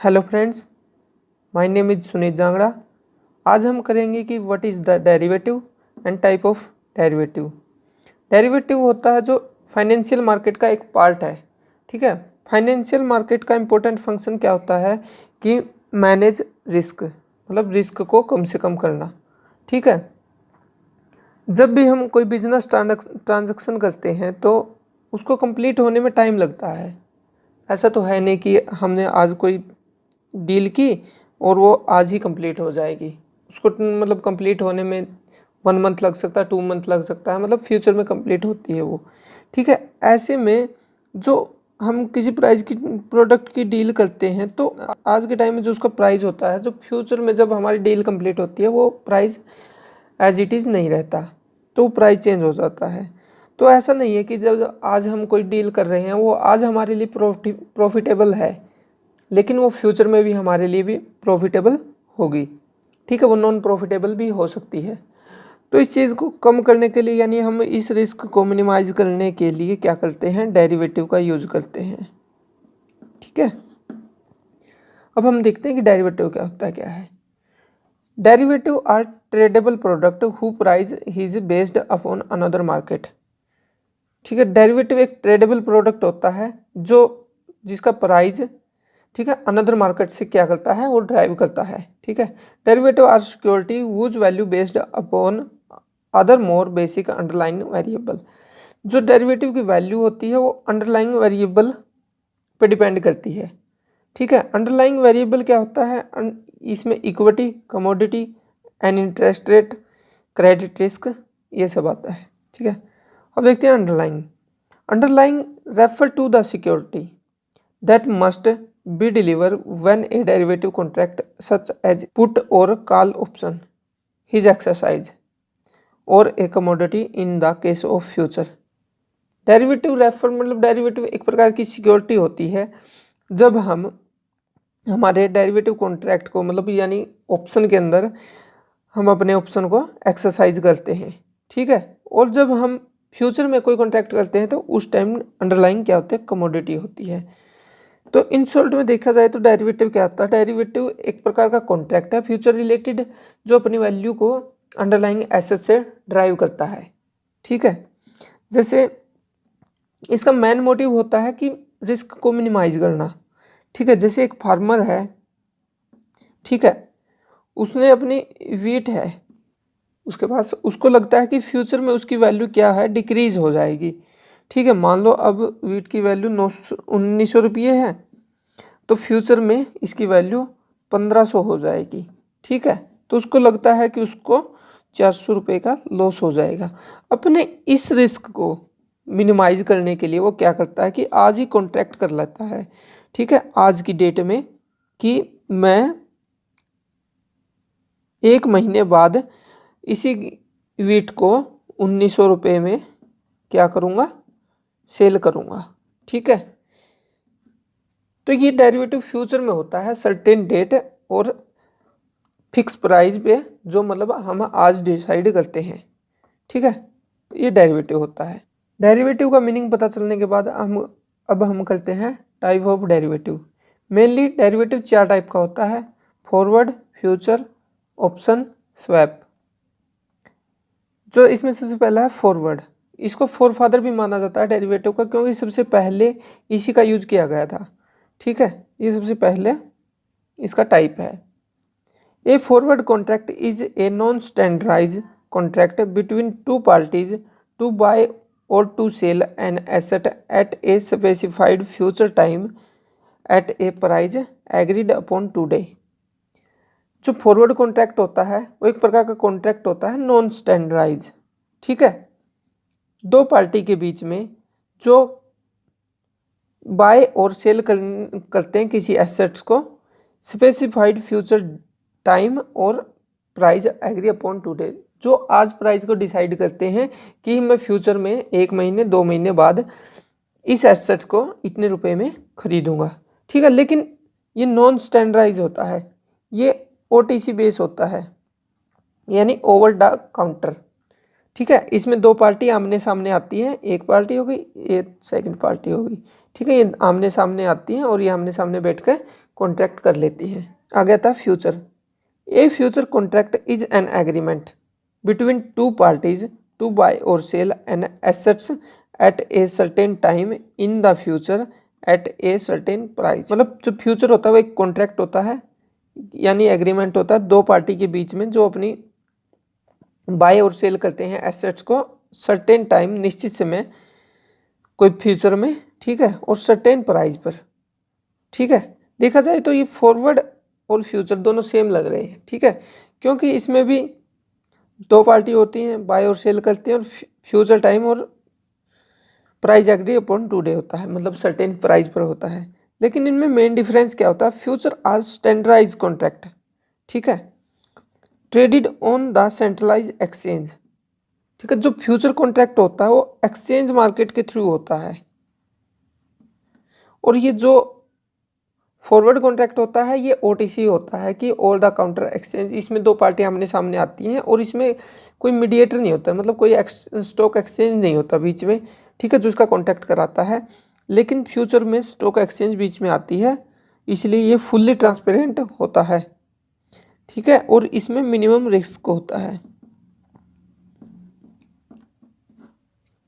Hello friends, my name is Sunit Jangra. आज हम करेंगे कि what is the derivative and type of derivative. Derivative होता है जो फाइनेंशियल मार्केट का एक पार्ट है। ठीक है, फाइनेंशियल मार्केट का इम्पोर्टेंट फंक्शन क्या होता है कि मैनेज रिस्क, मतलब रिस्क को कम से कम करना। ठीक है, जब भी हम कोई बिजनेस ट्रांजैक्शन करते हैं तो उसको कंप्लीट होने में टाइम लगता है। ऐसा तो है नहीं कि हमने आज कोई डील की और वो आज ही कंप्लीट हो जाएगी। उसको मतलब कंप्लीट होने में 1 मंथ लग सकता है, 2 मंथ लग सकता है, मतलब फ्यूचर में कंप्लीट होती है वो। ठीक है, ऐसे में जो हम किसी प्राइस की प्रोडक्ट की डील करते हैं तो आज के टाइम में जो उसका प्राइस होता है, जो फ्यूचर में जब हमारी डील कंप्लीट होती है वो प्राइस एज इट इज़ नहीं रहता, तो प्राइस चेंज हो जाता है। तो ऐसा नहीं है कि जब आज हम कोई डील कर रहे हैं वो आज हमारे लिए प्रॉफिटेबल है, लेकिन वो फ्यूचर में भी हमारे लिए भी प्रॉफिटेबल होगी। ठीक है, वो नॉन प्रॉफिटेबल भी हो सकती है। तो इस चीज़ को कम करने के लिए, यानी हम इस रिस्क को मिनिमाइज करने के लिए क्या करते हैं, डेरिवेटिव का यूज करते हैं। ठीक है, अब हम देखते हैं कि डेरिवेटिव क्या होता है, क्या है। Derivative are tradable product who price is based upon another market. ठीक है, डेरिवेटिव एक ट्रेडेबल प्रोडक्ट होता है जो जिसका प्राइस, ठीक है, अनदर मार्केट से क्या करता है, वो ड्राइव करता है। ठीक है, derivative are security whose value based upon other more basic underlying variable. जो डेरिवेटिव की वैल्यू होती है वो अंडरलाइंग वेरिएबल पे डिपेंड करती है। ठीक है, अंडरलाइंग वेरिएबल क्या होता है, इसमें equity, commodity and interest rate, credit risk, ये सब आता है। ठीक है, अब देखते हैं underlying. Underlying refer to the security that must be delivered when a derivative contract such as put or call option is exercised or a commodity in the case of future। Derivative refer मतलब derivative एक प्रकार की security होती है जब हम हमारे derivative contract को, मतलब यानी ऑप्शन के अंदर हम अपने ऑप्शन को एक्सरसाइज करते हैं। ठीक है, और जब हम फ्यूचर में कोई कॉन्ट्रैक्ट करते हैं तो उस टाइम अंडरलाइंग क्या होती है, कमोडिटी होती है। तो इन शॉर्ट में देखा जाए तो डेरिवेटिव क्या होता है, डेरिवेटिव एक प्रकार का कॉन्ट्रैक्ट है फ्यूचर रिलेटेड जो अपनी वैल्यू को अंडरलाइंग एसेट से ड्राइव करता है। ठीक है, जैसे इसका मेन मोटिव होता है कि रिस्क को मिनिमाइज करना। ठीक है, जैसे एक फार्मर है, ठीक है, उसने अपनी वीट है उसके पास, उसको लगता है कि फ्यूचर में उसकी वैल्यू क्या है, डिक्रीज हो जाएगी। ठीक है, मान लो अब वीट की वैल्यू 1900 रुपये है, तो फ्यूचर में इसकी वैल्यू 1500 हो जाएगी। ठीक है, तो उसको लगता है कि उसको 400 रुपये का लॉस हो जाएगा। अपने इस रिस्क को मिनिमाइज करने के लिए वो क्या करता है कि आज ही कॉन्ट्रैक्ट कर लेता है। ठीक है, आज की डेट में कि मैं 1 महीने बाद इसी वीट को 1900 रुपये में क्या करूँगा, सेल करूँगा। ठीक है, तो ये डेरिवेटिव फ्यूचर में होता है सर्टेन डेट और फिक्स प्राइस पे, जो मतलब हम आज डिसाइड करते हैं। ठीक है, ये डेरिवेटिव होता है। डेरिवेटिव का मीनिंग पता चलने के बाद हम करते हैं type of derivative. Mainly derivative 4 type का होता है, फॉरवर्ड, फ्यूचर, ऑप्शन, स्वैप। जो इसमें सबसे पहला है फॉरवर्ड। इसको फोरफादर भी माना जाता है डेरिवेटिव का, क्योंकि सबसे पहले इसी का यूज किया गया था। ठीक है, ये सबसे पहले इसका टाइप है। A forward contract is a non standardize contract between two parties to buy और to sell an asset at a specified future time at a price agreed upon today. जो फॉरवर्ड कॉन्ट्रैक्ट होता है वो एक प्रकार का contract होता है नॉन स्टैंडर्डाइज। ठीक है, 2 पार्टी के बीच में जो बाय और सेल करते हैं किसी एसेट्स को, स्पेसिफाइड फ्यूचर टाइम और प्राइस एग्री अपॉन टुडे, जो आज प्राइस को डिसाइड करते हैं कि मैं फ्यूचर में 1 महीने 2 महीने बाद इस एसेट्स को इतने रुपए में खरीदूंगा। ठीक है, लेकिन ये नॉन स्टैंडर्डाइज होता है, ये OTC बेस होता है, यानी ओवर द काउंटर। ठीक है, इसमें 2 पार्टी आमने सामने आती है, एक पार्टी हो गई, एक सेकंड पार्टी हो गई। ठीक है, ये आमने सामने आती हैं और ये आमने सामने बैठ कर कॉन्ट्रैक्ट कर लेती हैं। आ गया था future. A future contract is an agreement between two parties to buy और sell an assets at a certain time in the future at a certain price. मतलब जो फ्यूचर होता है वो एक कॉन्ट्रैक्ट होता है, यानी एग्रीमेंट होता है दो पार्टी के बीच में, जो अपनी बाय और सेल करते हैं एसेट्स को सर्टेन टाइम, निश्चित समय, कोई फ्यूचर में, ठीक है, और सर्टेन प्राइस पर। ठीक है, देखा जाए तो ये फॉरवर्ड और फ्यूचर दोनों सेम लग रहे हैं। ठीक है, क्योंकि इसमें भी दो पार्टी होती हैं, बाय और सेल करते हैं, और फ्यूचर टाइम और प्राइस एग्री अपॉन टुडे होता है, मतलब सर्टेन प्राइस पर होता है। लेकिन इनमें मेन डिफरेंस क्या होता है? फ्यूचर आर स्टैंडर्डाइज कॉन्ट्रैक्ट, ठीक है, traded on the centralise exchange. ठीक है, जो फ्यूचर कॉन्ट्रैक्ट होता है वो एक्सचेंज मार्केट के थ्रू होता है, और ये जो फॉरवर्ड कॉन्ट्रैक्ट होता है ये ओटीसी होता है, कि ओवर द काउंटर एक्सचेंज। इसमें दो पार्टियां आमने सामने आती हैं और इसमें कोई मीडिएटर नहीं होता, मतलब कोई स्टॉक एक्सचेंज नहीं होता बीच में, ठीक है, जो इसका कॉन्ट्रैक्ट कराता है। लेकिन फ्यूचर में स्टॉक एक्सचेंज बीच में आती है, इसलिए ये फुल्ली ट्रांसपेरेंट होता है। ठीक है, और इसमें मिनिमम रिस्क होता है।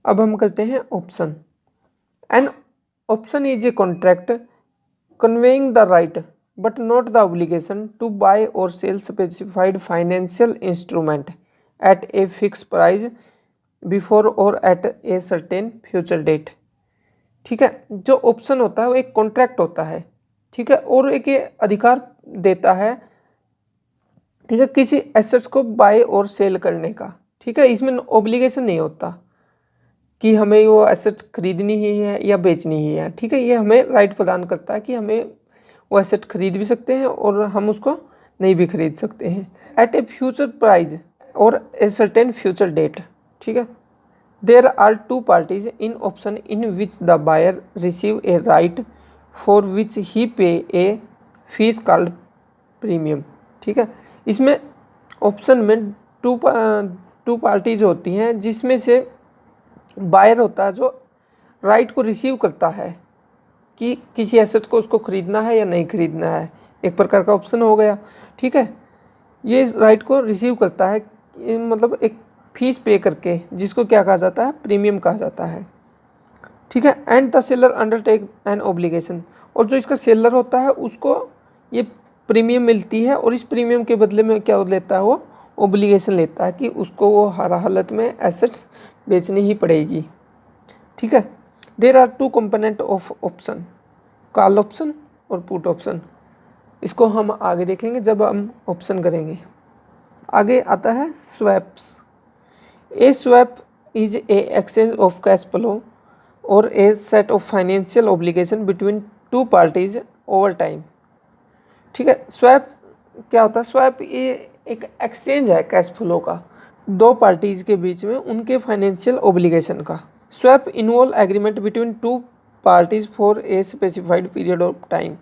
अब हम करते हैं option. An option is a contract conveying the right but not the obligation to buy or sell specified financial instrument at a fixed price before or at a certain future date। ठीक है, जो option होता है वो एक contract होता है, ठीक है, और एक ये अधिकार देता है, ठीक है, किसी एसेट्स को बाय और सेल करने का। ठीक है, इसमें ऑब्लिगेशन नहीं होता कि हमें वो एसेट खरीदनी ही है या बेचनी ही है। ठीक है, ये हमें राइट प्रदान करता है कि हमें वो एसेट खरीद भी सकते हैं और हम उसको नहीं भी खरीद सकते हैं एट ए फ्यूचर प्राइस और ए सर्टेन फ्यूचर डेट। ठीक है, there are two parties in option in which the buyer receive a right for which he pay a fees called premium. ठीक है, इसमें ऑप्शन में टू पार्टीज होती हैं, जिसमें से बायर होता है जो राइट को रिसीव करता है कि किसी एसेट को उसको खरीदना है या नहीं खरीदना है, एक प्रकार का ऑप्शन हो गया। ठीक है, ये राइट को रिसीव करता है, मतलब एक फीस पे करके, जिसको क्या कहा जाता है? प्रीमियम कहा जाता है। ठीक है, and the seller undertake an obligation, और जो इसका सेलर होता है उसको ये प्रीमियम मिलती है, और इस प्रीमियम के बदले में क्या लेता है? वो ऑब्लिगेशन लेता है कि उसको वो हर हालत में एसेट्स बेचनी ही पड़ेगी। ठीक है, there are two component of option, call option और पुट ऑप्शन। इसको हम आगे देखेंगे जब हम ऑप्शन करेंगे। आगे आता है swaps. A swap is a exchange of cash flow और a set of financial obligation between two parties over time. ठीक है, स्वैप क्या होता है? स्वैप ये एक एक्सचेंज है कैश फ्लो का, दो पार्टीज के बीच में उनके फाइनेंशियल ऑब्लिगेशन का। Swap involve agreement between two parties for a specified period of time.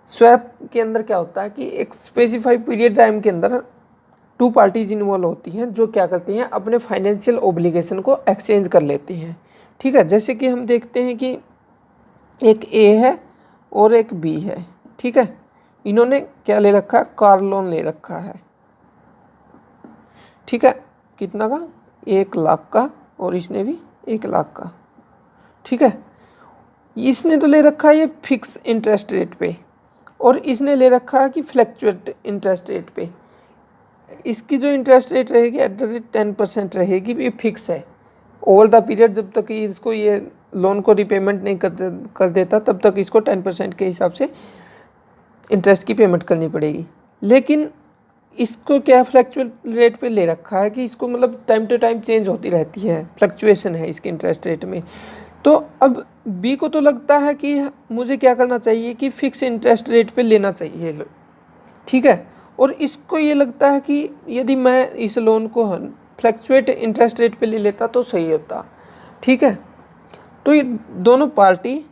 Swap के अंदर क्या होता है कि एक स्पेसिफाइड पीरियड टाइम के अंदर टू पार्टीज इन्वॉल्व होती हैं, जो क्या करती हैं? अपने फाइनेंशियल ऑब्लिगेशन को एक्सचेंज कर लेती हैं। ठीक है, जैसे कि हम देखते हैं कि एक ए है और एक बी है। ठीक है, इन्होंने क्या ले रखा है? कार लोन ले रखा है। ठीक है, कितना का? 1 लाख का, और इसने भी 1 लाख का। ठीक है, इसने तो ले रखा है ये फिक्स इंटरेस्ट रेट पे, और इसने ले रखा है कि फ्लैक्चुएट इंटरेस्ट रेट पे। इसकी जो इंटरेस्ट रेट रहेगी एट द रेट 10% रहेगी, ये फिक्स है। ओवर द पीरियड जब तक इसको ये लोन को रिपेमेंट नहीं कर देता, तब तक इसको 10% के हिसाब से इंटरेस्ट की पेमेंट करनी पड़ेगी। लेकिन इसको क्या फ्लैक्चुएट रेट पे ले रखा है कि इसको मतलब टाइम टू टाइम चेंज होती रहती है, फ्लक्चुएशन है इसके इंटरेस्ट रेट में। तो अब बी को तो लगता है कि मुझे क्या करना चाहिए कि फिक्स इंटरेस्ट रेट पे लेना चाहिए। ठीक है, और इसको ये लगता है कि यदि मैं इस लोन को फ्लक्चुएट इंटरेस्ट रेट पे ले लेता तो सही होता। ठीक है, तो ये दोनों पार्टी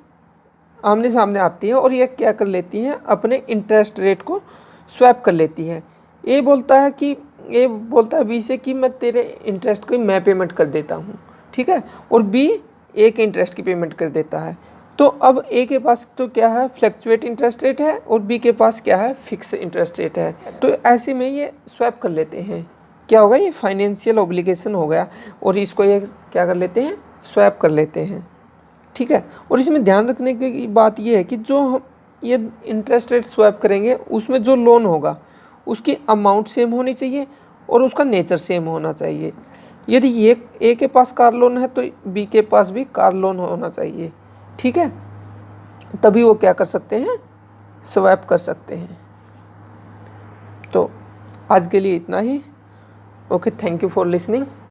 आमने सामने आती है और ये क्या कर लेती हैं? अपने इंटरेस्ट रेट को स्वैप कर लेती है। ए बोलता है बी से कि मैं तेरे इंटरेस्ट की मैं पेमेंट कर देता हूँ। ठीक है, और बी ए के इंटरेस्ट की पेमेंट कर देता है। तो अब ए के पास तो क्या है, फ्लैक्चुएट इंटरेस्ट रेट है, और बी के पास क्या है, फिक्स इंटरेस्ट रेट है। तो ऐसे में ये स्वैप कर लेते हैं, क्या होगा, ये फाइनेंशियल ऑब्लिगेशन हो गया, और इसको ये क्या कर लेते हैं, स्वैप कर लेते हैं। ठीक है। और इसमें ध्यान रखने की बात ये है कि जो हम ये इंटरेस्ट रेट स्वैप करेंगे उसमें जो लोन होगा उसकी अमाउंट सेम होनी चाहिए और उसका नेचर सेम होना चाहिए। यदि ये ए के पास कार लोन है तो बी के पास भी कार लोन होना चाहिए। ठीक है, तभी वो क्या कर सकते हैं, स्वैप कर सकते हैं। तो आज के लिए इतना ही। Okay, thank you for listening.